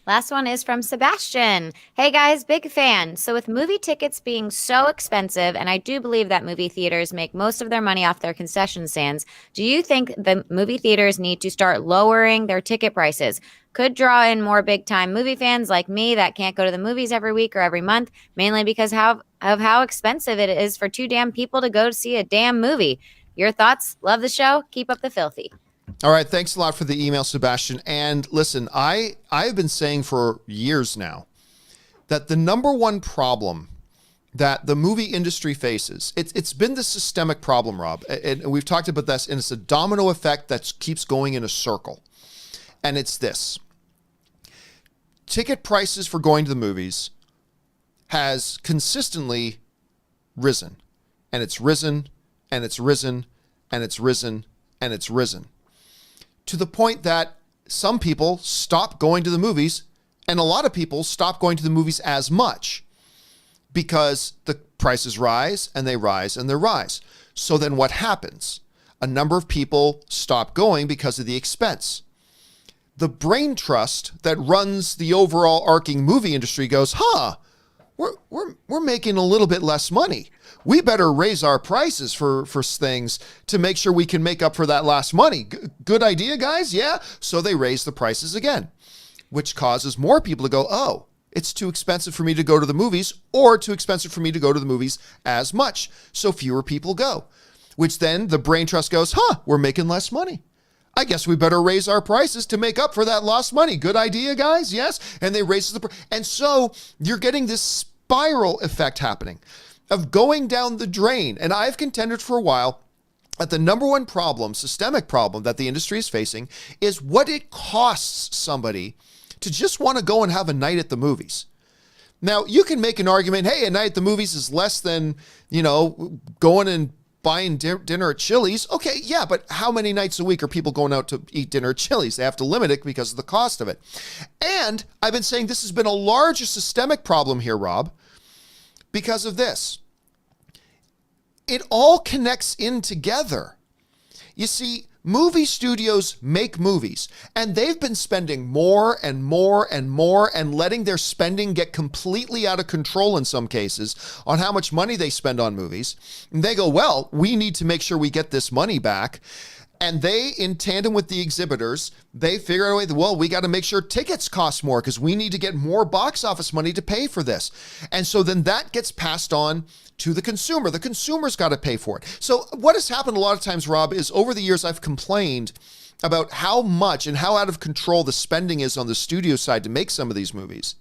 Last one is from Sebastian. Hey guys, big fan. So, with movie tickets being so expensive, and I do believe that movie theaters make most of their money off their concession stands, do you think the movie theaters need to start lowering their ticket prices? Could draw in more big time movie fans like me that can't go to the movies every week or every month, mainly because of how expensive it is for two damn people to go see a damn movie. Your thoughts? Love the show. Keep up the filthy. All right, thanks a lot for the email, Sebastian. And listen, I've been saying for years now that the number one problem that the movie industry faces, it's been the systemic problem, Rob. And we've talked about this, and it's a domino effect that keeps going in a circle. And it's this. Ticket prices for going to the movies has consistently risen. And it's risen, and it's risen, and it's risen, and it's risen. To the point that some people stop going to the movies, and a lot of people stop going to the movies as much because the prices rise and they rise and they rise. So then what happens? A number of people stop going because of the expense. The brain trust that runs the overall arcing movie industry goes, we're making a little bit less money. We better raise our prices for things to make sure we can make up for that last money. Good idea, guys? Yeah. So they raise the prices again, which causes more people to go, oh, it's too expensive for me to go to the movies, or too expensive for me to go to the movies as much. So fewer people go, which then the brain trust goes, we're making less money. I guess we better raise our prices to make up for that lost money. Good idea, guys? Yes. And they raise the price. And so you're getting this spiral effect happening of going down the drain. And I've contended for a while that the number one problem, systemic problem that the industry is facing is what it costs somebody to just want to go and have a night at the movies. Now, you can make an argument, hey, a night at the movies is less than, going and buying dinner at Chili's. Okay, yeah, but how many nights a week are people going out to eat dinner at Chili's? They have to limit it because of the cost of it. And I've been saying this has been a larger systemic problem here, Rob, because of this. It all connects in together. You see, movie studios make movies, and they've been spending more and more and more and letting their spending get completely out of control in some cases on how much money they spend on movies. And they go, well, we need to make sure we get this money back. And they, in tandem with the exhibitors, they figure out a way that, well, we got to make sure tickets cost more because we need to get more box office money to pay for this. And so then that gets passed on to the consumer. The consumer's got to pay for it. So what has happened a lot of times, Rob, is over the years I've complained about how much and how out of control the spending is on the studio side to make some of these movies.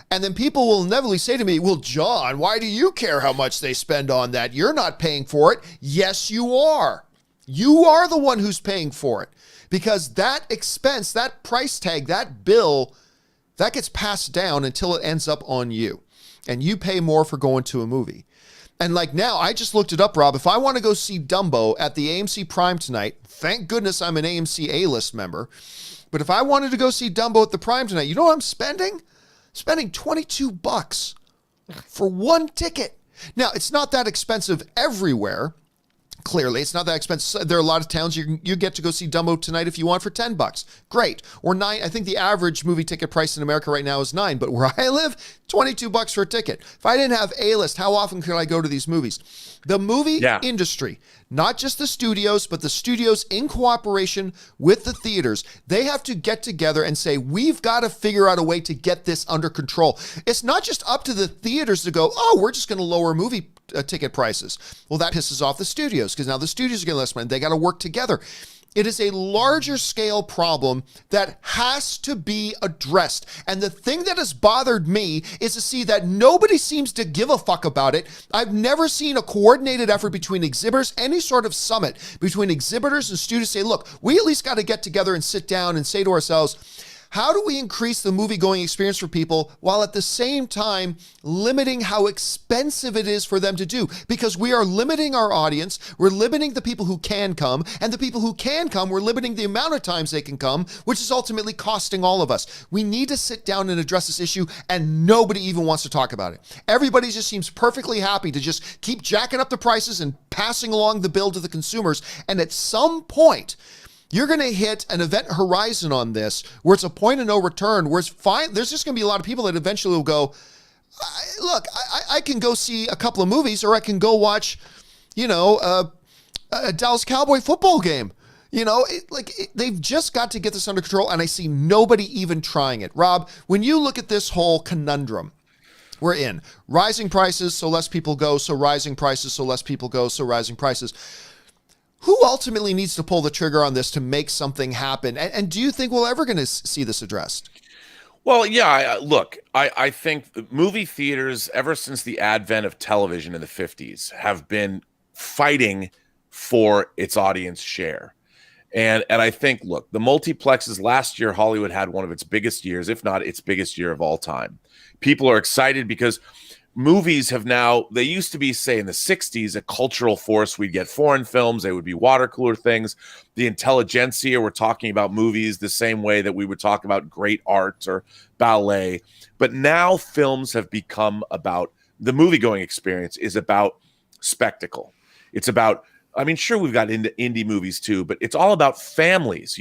And then people will inevitably say to me, well, John, why do you care how much they spend on that? You're not paying for it. Yes, you are. You are the one who's paying for it, because that expense, that price tag, that bill, that gets passed down until it ends up on you. And you pay more for going to a movie. And like now, I just looked it up, Rob. If I want to go see Dumbo at the AMC Prime tonight, thank goodness I'm an AMC A-list member. But if I wanted to go see Dumbo at the Prime tonight, you know what I'm spending? Spending $22 for one ticket. Now, it's not that expensive everywhere. Clearly, it's not that expensive. There are a lot of towns you get to go see Dumbo tonight if you want for $10. Great. Or $9. I think the average movie ticket price in America right now is $9. But where I live, $22 for a ticket. If I didn't have A-list, how often could I go to these movies? The movie industry, not just the studios, but the studios in cooperation with the theaters, they have to get together and say, we've got to figure out a way to get this under control. It's not just up to the theaters to go, oh, we're just going to lower movie ticket prices. Well, that pisses off the studios because now the studios are getting less money. They got to work together. It is a larger scale problem that has to be addressed. And the thing that has bothered me is to see that nobody seems to give a fuck about it. I've never seen a coordinated effort between exhibitors, any sort of summit between exhibitors and studios say, look, we at least got to get together and sit down and say to ourselves, how do we increase the movie-going experience for people while at the same time limiting how expensive it is for them to do? Because we are limiting our audience, we're limiting the people who can come, and the people who can come, we're limiting the amount of times they can come, which is ultimately costing all of us. We need to sit down and address this issue, and nobody even wants to talk about it. Everybody just seems perfectly happy to just keep jacking up the prices and passing along the bill to the consumers, and at some point, You're going to hit an event horizon on this where it's a point of no return, where it's fine. There's just going to be a lot of people that eventually will go, I can go see a couple of movies, or I can go watch, a Dallas Cowboy football game. They've just got to get this under control, and I see nobody even trying it. Rob, when you look at this whole conundrum we're in, rising prices, so less people go, so rising prices, so less people go, so rising prices. Who ultimately needs to pull the trigger on this to make something happen? And do you think we're ever going to see this addressed? Well, yeah, look, I think movie theaters, ever since the advent of television in the 50s, have been fighting for its audience share. And I think, look, the multiplexes last year, Hollywood had one of its biggest years, if not its biggest year of all time. People are excited because movies have now, they used to be, say, in the 60s, a cultural force. We'd get foreign films. They would be water cooler things. The intelligentsia were talking about movies the same way that we would talk about great art or ballet. But now films have become about, the movie-going experience is about spectacle. It's about, I mean, sure, we've got into indie movies too, but it's all about families.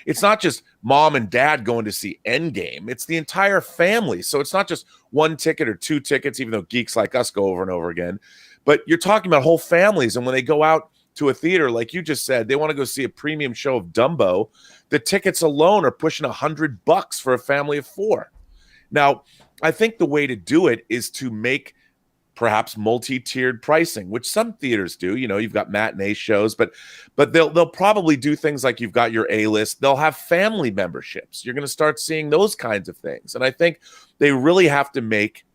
It's not just mom and dad going to see Endgame. It's the entire family. So it's not just one ticket or two tickets, even though geeks like us go over and over again. But you're talking about whole families. And when they go out to a theater, like you just said, they want to go see a premium show of Dumbo. The tickets alone are pushing $100 for a family of four. Now, I think the way to do it is to make perhaps multi-tiered pricing, which some theaters do. You've got matinee shows, but they'll probably do things like you've got your A-list. They'll have family memberships. You're going to start seeing those kinds of things. And I think they really have to make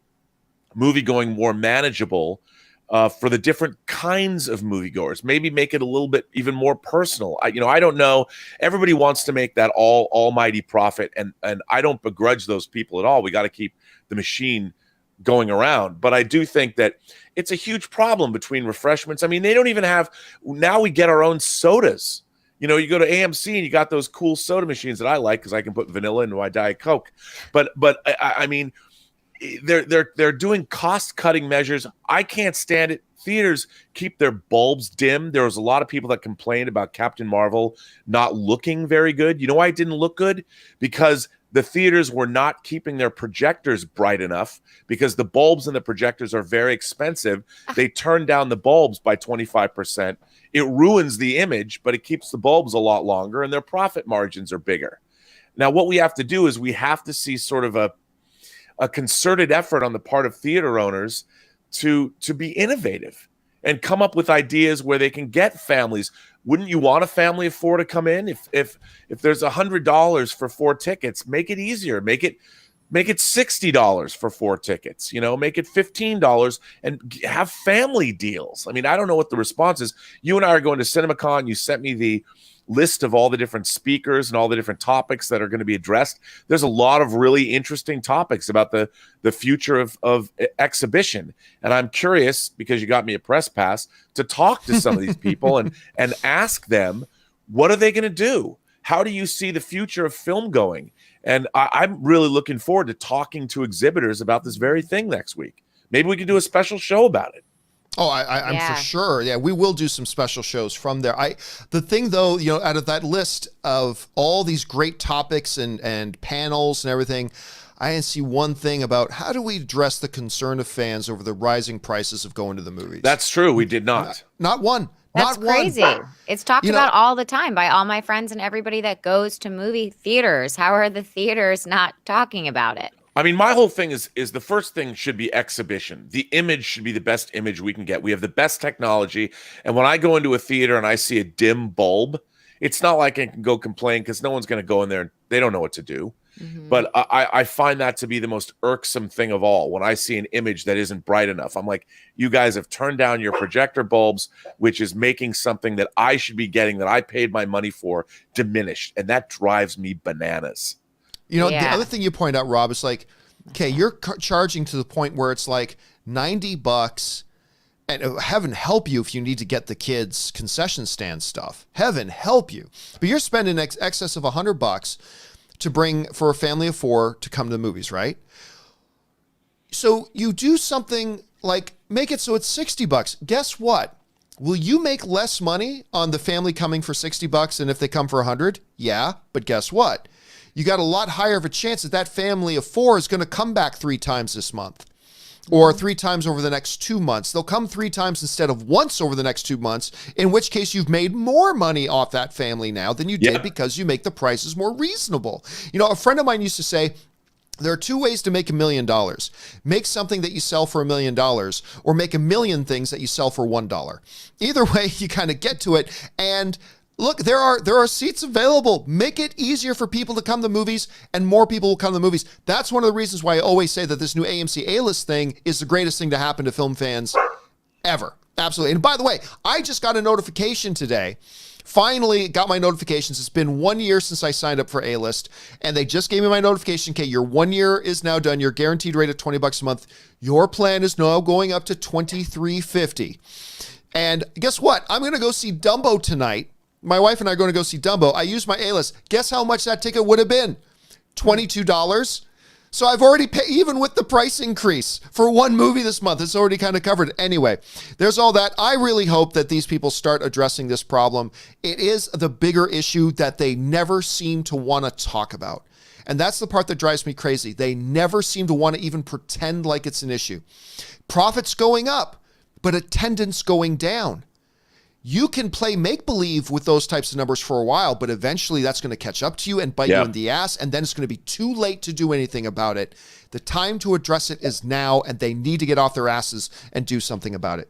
movie going more manageable for the different kinds of moviegoers. Maybe make it a little bit even more personal. I don't know. Everybody wants to make that almighty profit, and I don't begrudge those people at all. We got to keep the machine going around. But I do think that it's a huge problem between refreshments. I mean, they don't even have, now we get our own sodas. You go to AMC and you got those cool soda machines that I like because I can put vanilla into my Diet Coke. But I mean, they're doing cost-cutting measures. I can't stand it. Theaters keep their bulbs dim. There was a lot of people that complained about Captain Marvel not looking very good. You know why it didn't look good? Because the theaters were not keeping their projectors bright enough, because the bulbs in the projectors are very expensive. They turn down the bulbs by 25%. It ruins the image, but it keeps the bulbs a lot longer, and their profit margins are bigger. Now, what we have to do is we have to see sort of a concerted effort on the part of theater owners to be innovative and come up with ideas where they can get families. Wouldn't you want a family of four to come in? If there's $100 for 4 tickets, make it easier. Make it $60 for 4 tickets. Make it $15 and have family deals. I mean, I don't know what the response is. You and I are going to CinemaCon. You sent me the list of all the different speakers and all the different topics that are going to be addressed. There's a lot of really interesting topics about the future of exhibition. And I'm curious, because you got me a press pass, to talk to some of these people and ask them, what are they going to do? How do you see the future of film going? And I'm really looking forward to talking to exhibitors about this very thing next week. Maybe we could do a special show about it. Oh, I'm for sure. Yeah, we will do some special shows from there. The thing though, out of that list of all these great topics and panels and everything, I didn't see one thing about how do we address the concern of fans over the rising prices of going to the movies. That's true. We did not. Not one. That's crazy. It's talked about all the time by all my friends and everybody that goes to movie theaters. How are the theaters not talking about it? I mean, my whole thing is the first thing should be exhibition. The image should be the best image we can get. We have the best technology. And when I go into a theater and I see a dim bulb, it's not like I can go complain, because no one's going to go in there and they don't know what to do. Mm-hmm. But I find that to be the most irksome thing of all. When I see an image that isn't bright enough, I'm like, you guys have turned down your projector bulbs, which is making something that I should be getting, that I paid my money for, diminished. And that drives me bananas. The other thing you point out, Rob, is like, okay, you're charging to the point where it's like $90, and heaven help you if you need to get the kids concession stand stuff. Heaven help you. But you're spending excess of $100 to bring for a family of 4 to come to the movies, right? So you do something like make it so it's $60. Guess what? Will you make less money on the family coming for $60 than if they come for 100? Yeah, but guess what? You got a lot higher of a chance that that family of 4 is going to come back 3 times this month or 3 times over the next 2 months. They'll come 3 times instead of once over the next 2 months, in which case you've made more money off that family now than you did because you make the prices more reasonable. You know, a friend of mine used to say, there are 2 ways to make $1 million. Make something that you sell for $1 million, or make 1 million things that you sell for $1. Either way, you kind of get to it. And look, there are seats available. Make it easier for people to come to movies, and more people will come to movies. That's one of the reasons why I always say that this new AMC A-List thing is the greatest thing to happen to film fans ever. Absolutely. And by the way, I just got a notification today. Finally got my notifications. It's been 1 year since I signed up for A-List, and they just gave me my notification. Okay, your 1 year is now done. Your guaranteed rate of $20 a month. Your plan is now going up to $23.50. And guess what? I'm going to go see Dumbo tonight. My wife and I are going to go see Dumbo. I used my A-List. Guess how much that ticket would have been? $22. So I've already paid, even with the price increase for one movie this month, it's already kind of covered. Anyway, there's all that. I really hope that these people start addressing this problem. It is the bigger issue that they never seem to want to talk about. And that's the part that drives me crazy. They never seem to want to even pretend like it's an issue. Profits going up, but attendance going down. You can play make-believe with those types of numbers for a while, but eventually that's going to catch up to you and bite you in the ass, and then it's going to be too late to do anything about it. The time to address it is now, and they need to get off their asses and do something about it.